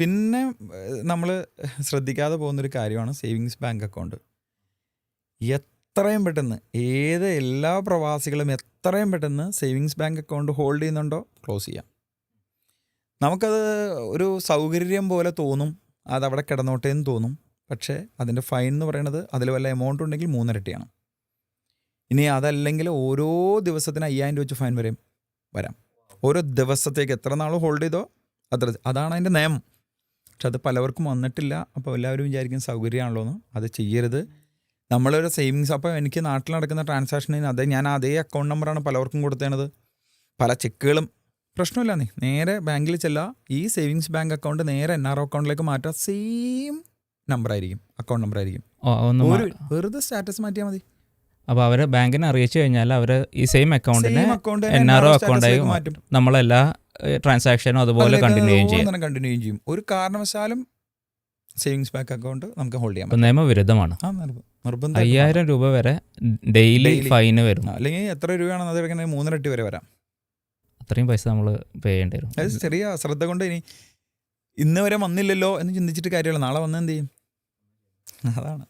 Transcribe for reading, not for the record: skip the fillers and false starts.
പിന്നെ നമ്മൾ ശ്രദ്ധിക്കാതെ പോകുന്നൊരു കാര്യമാണ് സേവിങ്സ് ബാങ്ക് അക്കൗണ്ട്. എത്രയും പെട്ടെന്ന് എല്ലാ പ്രവാസികളും എത്രയും പെട്ടെന്ന് സേവിങ്സ് ബാങ്ക് അക്കൗണ്ട് ഹോൾഡ് ചെയ്യുന്നുണ്ടോ ക്ലോസ് ചെയ്യാം. നമുക്കത് ഒരു സൗകര്യം പോലെ തോന്നും, അതവിടെ കിടന്നോട്ടേ എന്ന് തോന്നും. പക്ഷേ അതിൻ്റെ ഫൈൻ എന്ന് പറയുന്നത് അതിൽ വല്ല എമൗണ്ട് ഉണ്ടെങ്കിൽ 3 ഇരട്ടിയാണ്. ഇനി അതല്ലെങ്കിൽ ഓരോ ദിവസത്തിന് 5000 വെച്ച് ഫൈൻ വരാം. ഓരോ ദിവസത്തേക്ക് എത്ര നാൾ ഹോൾഡ് ചെയ്തോ അതാണ് അതിൻ്റെ നിയമം. പക്ഷെ അത് പലവർക്കും വന്നിട്ടില്ല. അപ്പോൾ എല്ലാവരും വിചാരിക്കും സൗകര്യമാണല്ലോ എന്ന്. അത് ചെയ്യരുത്. നമ്മളൊരു സേവിങ്സ്, അപ്പോൾ എനിക്ക് നാട്ടിൽ നടക്കുന്ന ട്രാൻസാക്ഷനിന് ഞാൻ അതേ അക്കൗണ്ട് നമ്പറാണ് പലവർക്കും കൊടുത്തേണത്. പല ചെക്കുകളും പ്രശ്നമില്ല, നേരെ ബാങ്കിൽ ചെല്ലുക, ഈ സേവിങ്സ് ബാങ്ക് അക്കൗണ്ട് നേരെ NRO അക്കൗണ്ടിലേക്ക് മാറ്റുക. സെയിം നമ്പറായിരിക്കും, അക്കൗണ്ട് നമ്പറായിരിക്കും. വെറുതെ സ്റ്റാറ്റസ് മാറ്റിയാൽ മതി. അപ്പോൾ അവർ ബാങ്കിനെ അറിയിച്ചു കഴിഞ്ഞാൽ അവർ ഈ സെയിം അക്കൗണ്ടിനെ NRO അക്കൗണ്ടായി മാറ്റും. നമ്മളെല്ലാ ട്രാൻസാക്ഷനും അതുപോലെ കണ്ടിന്യൂ ചെയ്യും. ഒരു കാരണവശാലും സേവിങ്സ് ബാങ്ക് അക്കൗണ്ട് നമുക്ക് ഹോൾഡ് ചെയ്യാം. നിയമവിരുദ്ധമാണ്. 5000 രൂപ വരെ ഡെയിലി ഫൈന് വരും. അല്ലെങ്കിൽ എത്ര രൂപയാണെന്ന് അത് 3 ഇരട്ടി വരെ വരാം. അത്രയും പൈസ നമ്മൾ പേ ചെയ്യേണ്ടി വരും. അത് ചെറിയ ശ്രദ്ധ കൊണ്ട് ഇന്ന് വരെ വന്നില്ലല്ലോ എന്ന് ചിന്തിച്ചിട്ട് കാര്യമല്ല. നാളെ വന്ന് എന്ത് ചെയ്യും? അതാണ്.